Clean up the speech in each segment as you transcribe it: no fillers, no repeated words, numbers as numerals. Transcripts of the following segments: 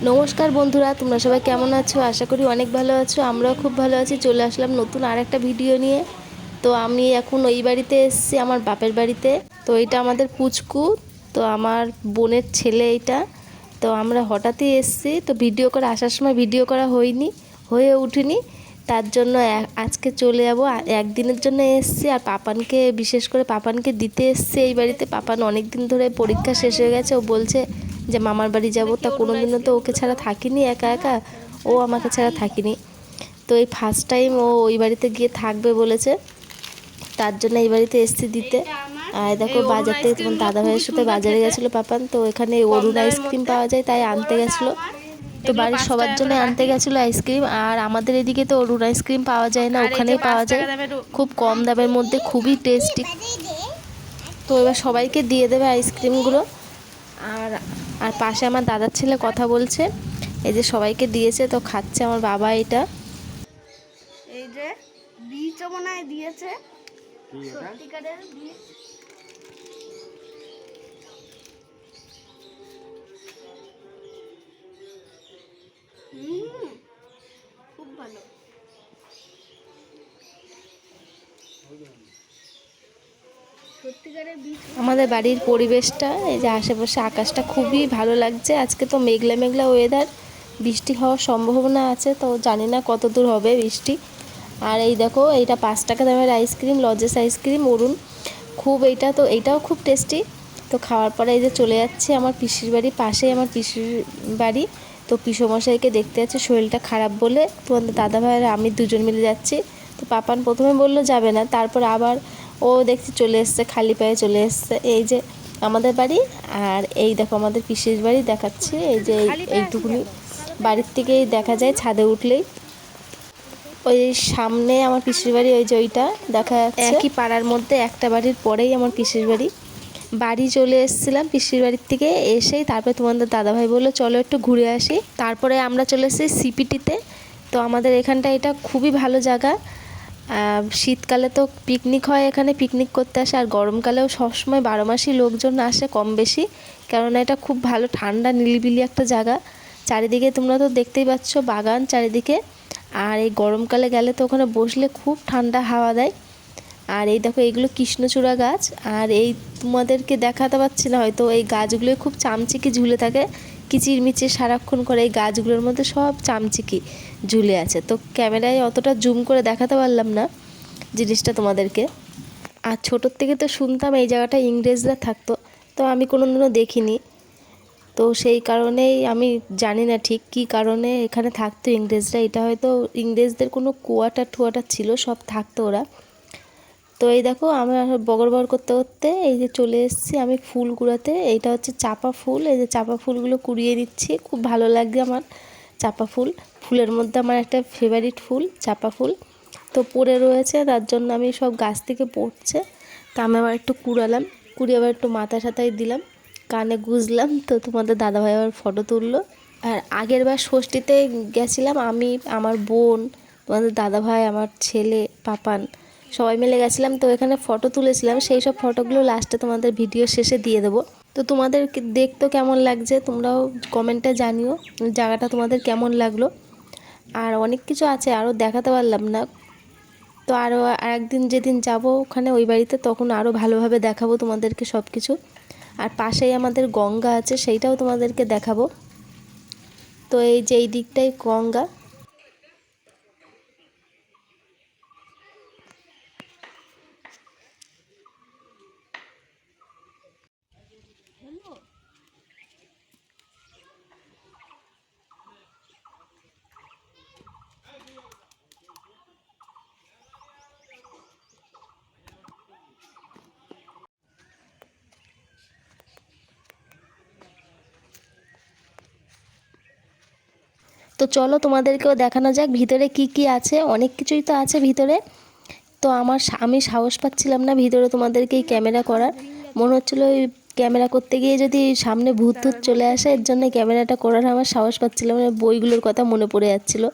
নমস্কার বন্ধুরা, তোমরা সবাই কেমন আছো? আশা করি অনেক ভালো আছো। আমরাও খুব ভালো আছি। চলে আসলাম নতুন আরেকটা ভিডিও নিয়ে। তো আমি এখন ওই বাড়িতে এসেছি, আমার বাপের বাড়িতে। তো এটা আমাদের পুচকু, তো আমার বোনের ছেলে এটা। তো আমরা হঠাৎই এসেছি, তো ভিডিও করে আসার সময় ভিডিও করা হয়ে উঠেনি। তার জন্য আজকে চলে যাবো। একদিনের জন্য এসেছি, আর পাপানকে বিশেষ করে পাপানকে দিতে এসেছি এই বাড়িতে। পাপান অনেক দিন ধরে পরীক্ষা শেষ হয়ে গেছে, ও বলছে যে মামার বাড়ি যাব। তা কোনোদিনও তো ওকে ছাড়া থাকিনি, একা একা ও আমাকে ছাড়া থাকিনি। তো এই ফার্স্ট টাইম ও ওই বাড়িতে গিয়ে থাকবে বলেছে, তার জন্য এই বাড়িতে এসছি দিতে। আর দেখো বাজার থেকে তোমার দাদা ভাইয়ের সাথে বাজারে গেছিলো পাপান, তো এখানে অরুণ আইসক্রিম পাওয়া যায় তাই আনতে গেছিলো। তো বাড়ির সবার জন্য আনতে গেছিলো আইসক্রিম। আর আমাদের এদিকে তো অরুণ আইসক্রিম পাওয়া যায় না, ওখানেই পাওয়া যায় খুব কম দামের মধ্যে, খুবই টেস্টি। তো এবার সবাইকে দিয়ে দেবে আইসক্রিমগুলো। আর আর পাশে আমার দাদার ছেলে কথা বলছে, এই যে সবাইকে দিয়েছে, তো খাচ্ছে আমার বাবা। এটা এই যে বীজও মনে হয় দিয়েছে, সত্যিকারের বীজ। খুব ভালো। আমাদের বাড়ির পরিবেশটা, এই যে আশেপাশে আকাশটা খুবই ভালো লাগছে। আজকে তো মেঘলা মেঘলা ওয়েদার, বৃষ্টি হওয়ার সম্ভাবনা আছে, তো জানি না কত দূর হবে বৃষ্টি। আর এই দেখো, এইটা 5 টাকা দামের আইসক্রিম, লজেস আইসক্রিম অরুণ, খুব এইটাও খুব টেস্টি। তো খাওয়ার পরে এই যে চলে যাচ্ছে আমার পিসির বাড়ি, পাশেই আমার পিসির বাড়ি। তো পিসোমশাইকে দেখতে যাচ্ছে, শরীরটা খারাপ বলে তোমাদের দাদা ভাই আর আমি দুজন মিলে যাচ্ছি। তো পাপান প্রথমে বললো যাবে না, তারপর আবার ও দেখছি চলে এসছে, খালি পায়ে চলে এসছে। এই যে আমাদের বাড়ি, আর এই দেখো আমাদের পিসির বাড়ি দেখাচ্ছি। এই যে এইটুকুনি বাড়ির থেকেই দেখা যায়, ছাদে উঠলেই ওই সামনে আমার পিসির বাড়ি, ওই যে ওইটা দেখা যাচ্ছে। একই পাড়ার মধ্যে একটা বাড়ির পরেই আমার পিসির বাড়ি। বাড়ি চলে এসেছিলাম পিসির বাড়ির থেকে, এসেই তারপরে তোমাদের দাদাভাই বললো চলো একটু ঘুরে আসি। তারপরে আমরা চলে এসেছি সিপিটিতে। তো আমাদের এখানটা এটা খুবই ভালো জায়গা। শীতকালে তো পিকনিক হয়, এখানে পিকনিক করতে আসে, আর গরমকালেও সবসময় 12 মাসই লোকজন আসে কম বেশি, কেননা এটা খুব ভালো ঠান্ডা নিলিবিলি একটা জায়গা। চারিদিকে তোমরা তো দেখতেই পাচ্ছ বাগান চারিদিকে। আর এই গরমকালে গেলে তো ওখানে বসলে খুব ঠান্ডা হাওয়া দেয়। আর এই দেখো এইগুলো কৃষ্ণচূড়া গাছ, আর এই তোমাদেরকে দেখাতে পারছি না হয়তো, এই গাছগুলোই খুব চামচিকি ঝুলে থাকে, কিচিরমিচির সারাক্ষণ করে। এই গাছগুলোর মধ্যে সব চামচিকি ঝুলে আছে, তো ক্যামেরায় অতটা জুম করে দেখাতে পারলাম না জিনিসটা তোমাদেরকে। আর ছোটোর থেকে তো শুনতাম এই জায়গাটা ইংরেজরা থাকতো, তো আমি কোনোদিনও দেখিনি। তো সেই কারণেই আমি জানি না ঠিক কী কারণে এখানে থাকতো ইংরেজরা। এটা হয়তো ইংরেজদের কোনো কোয়ার্টার ছিল, সব থাকতো ওরা। তো এই দেখো আমরা বগর করতে করতে এই যে চলে এসেছি আমি ফুল কুড়াতে। এইটা হচ্ছে চাপা ফুল, এই যে চাপা ফুলগুলো কুড়িয়ে নিচ্ছি। খুব ভালো লাগে আমার চাপা ফুল, ফুলের মধ্যে আমার একটা ফেভারিট ফুল চাপা ফুল। তো পড়ে রয়েছে, তার জন্য আমি সব গাছ থেকে পড়ছে, তা আমি আবার একটু কুড়ালাম, কুড়িয়ে আবার একটু মাথায় সাথায় দিলাম, কানে গুঁজলাম। তো তোমাদের দাদাভাই আবার ফটো তুললো। আর আগের বার ষষ্ঠীতে গেছিলাম আমি, আমার বোন, তোমাদের দাদাভাই, আমার ছেলে পাপান, সবাই মিলে গেছিলাম। তো এখানে ফটো তুলেছিলাম, সেই সব ফটোগুলো লাস্টে তোমাদের ভিডিও শেষে দিয়ে দেবো। তো তোমাদের দেখতে কেমন লাগছে তোমরাও কমেন্টে জানিও, জায়গাটা তোমাদের কেমন লাগলো। আর অনেক কিছু আছে, আরও দেখাতে পারলাম না। তো আরও আরেকদিন যেদিন যাব ওখানে ওই বাড়িতে, তখন আরও ভালোভাবে দেখাবো তোমাদেরকে সব কিছু। আর পাশেই আমাদের গঙ্গা আছে, সেইটাও তোমাদেরকে দেখাবো। তো এই যে এই দিকটাই গঙ্গা। তো চলো তোমাদেরকেও দেখানো যাক ভিতরে কি কি আছে, অনেক কিছুই তো আছে ভিতরে। তো আমি সাহস পাচ্ছিলাম না ভিতরে তোমাদেরকে ক্যামেরা করার, মনে হচ্ছিলো ওই ক্যামেরা করতে গিয়ে যদি সামনে ভূত টুত চলে আসে, এর জন্য ক্যামেরাটা করার আমার সাহস পাচ্ছিলাম না, বইগুলোর কথা মনে পড়ে যাচ্ছিলো,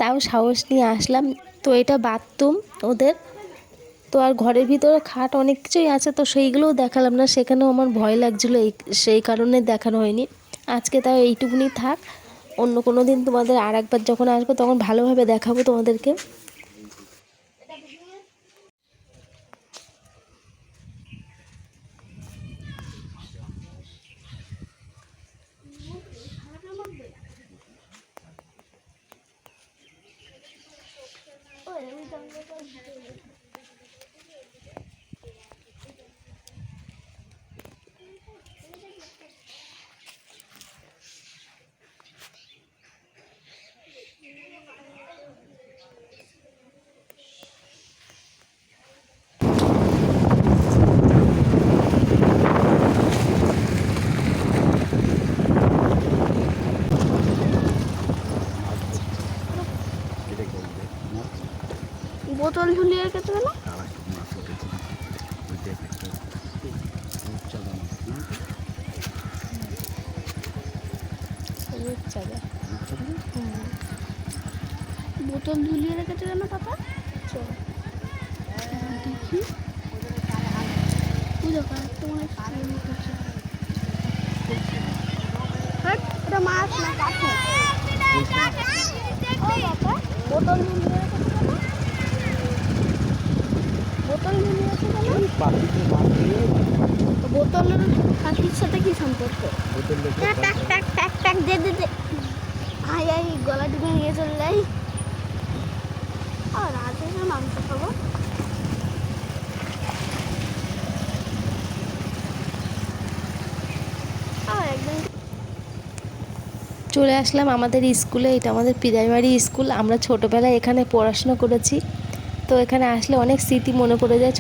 তাও সাহস নিয়ে আসলাম। তো এটা বাথরুম ওদের। তো আর ঘরের ভিতরে খাট অনেক কিছুই আছে, তো সেইগুলোও দেখালাম না, সেখানেও আমার ভয় লাগছিলো, সেই কারণে দেখানো হয়নি। আজকে তাও এইটুকুনি থাক, অন্য কোনো দিন তোমাদের আর একবার যখন আসবো তখন ভালোভাবে দেখাবো তোমাদেরকে। বোতল ঝুলিয়ে রেখেছে কেন? বোতল ঝুলিয়ে রেখেছে কেন পাপা? দেখি ওটা মাছ না কাছে। বোতল ঝুলিয়ে রেখেছে কেন? বোতল ঝুলিয়ে রেখেছে কেন? বোতলের পাখির সাথে কি সম্পর্ক? আই আই গলা ঢুকে নিয়ে চলে যাই। আর রাতে মাংস খাবো। চলে আসলাম আমাদের স্কুলে। এটা আমাদের প্রাইমারি স্কুল। আমরা ছোটোবেলায় এখানে পড়াশোনা করেছি, তো এখানে আসলে অনেক স্মৃতি মনে পড়ে যায়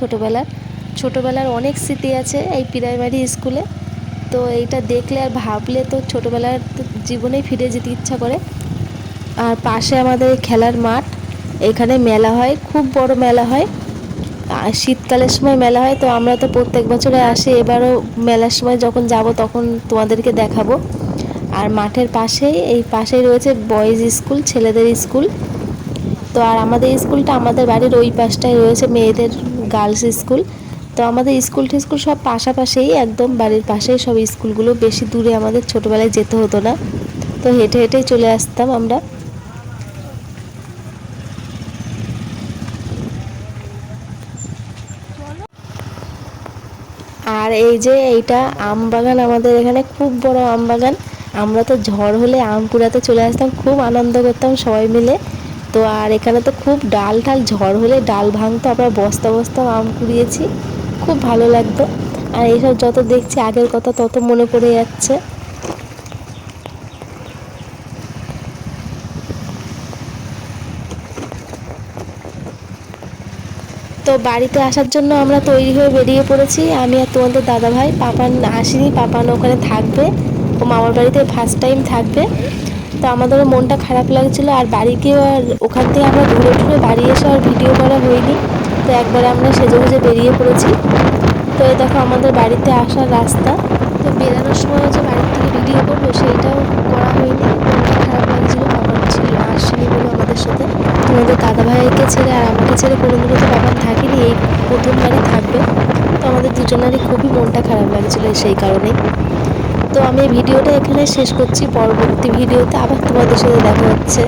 ছোটোবেলার অনেক স্মৃতি আছে এই প্রাইমারি স্কুলে। তো এইটা দেখলে আর ভাবলে তো ছোটোবেলার জীবনেই ফিরে যেতে ইচ্ছা করে। আর পাশে আমাদের খেলার মাঠ, এখানে মেলা হয়, খুব বড় মেলা হয়। আর শীতকালের সময় মেলা হয়, তো আমরা তো প্রত্যেক বছরে আসি, এবারও মেলার সময় যখন যাব তখন তোমাদেরকে দেখাবো। আর মাঠের পাশেই রয়েছে বয়েজ স্কুল, ছেলেদের স্কুল। তো আর আমাদের স্কুলটা আমাদের বাড়ির ওই পাশটায় রয়েছে মেয়েদের গার্লস স্কুল। তো আমাদের স্কুল সব পাশাপাশিই, একদম বাড়ির পাশেই সব স্কুলগুলো, বেশি দূরে আমাদের ছোটোবেলায় যেতে হতো না, তো হেঁটে হেঁটেই চলে আসতাম আমরা। আর এই যে এইটা আম বাগান, আমাদের এখানে খুব বড় আম বাগান। আমরা তো ঝড় হলে আম কুড়াতে চলে আসতাম, খুব আনন্দ করতাম সবাই মিলে। তো আর এখানে তো খুব ডাল ঝড় হলে ডাল ভাঙতো, আমরা বস্তা বস্তা আম কুড়িয়েছি, খুব ভালো লাগতো। আর এইসব যত দেখছি আগের কথা তত মনে পড়ে যাচ্ছে। তো বাড়িতে আসার জন্য আমরা তৈরি হয়ে বেরিয়ে পড়েছি, আমি আর তোমাদের দাদাভাই। পাপান আসেনি, পাপান ওখানে থাকবে, ও মামার বাড়িতে ফার্স্ট টাইম থাকবে। তো আমাদেরও মনটা খারাপ লাগছিলো, আর বাড়ি গিয়ে আর ওখান থেকে আমরা ঘুরে বাড়ি এসে আর ভিডিও করা হয়নি। তো একবারে আমরা সেজে বেরিয়ে পড়েছি। তো এই দেখো আমাদের বাড়িতে আসার রাস্তা। তো বেরানোর সময় যে বাড়ির থেকে ভিডিও করবো সেইটাও করা হয়নি, মনটা খারাপ লাগছিলো, পাপান আসেনি বলে আমাদের সাথে। তোমাদের দাদাভাইকে ছেড়ে আর আমাকে ছেড়ে কোনোদিনও তো পাপান থাকেনি, এই প্রথমবারই থাকবে। তো আমাদের দুজনেরই খুবই মনটা খারাপ লাগছিলো সেই কারণেই। তো আমি ভিডিওটা এখানে শেষ করছি, পরবর্তী ভিডিওতে আবার তোমাদের সাথে দেখা হচ্ছে।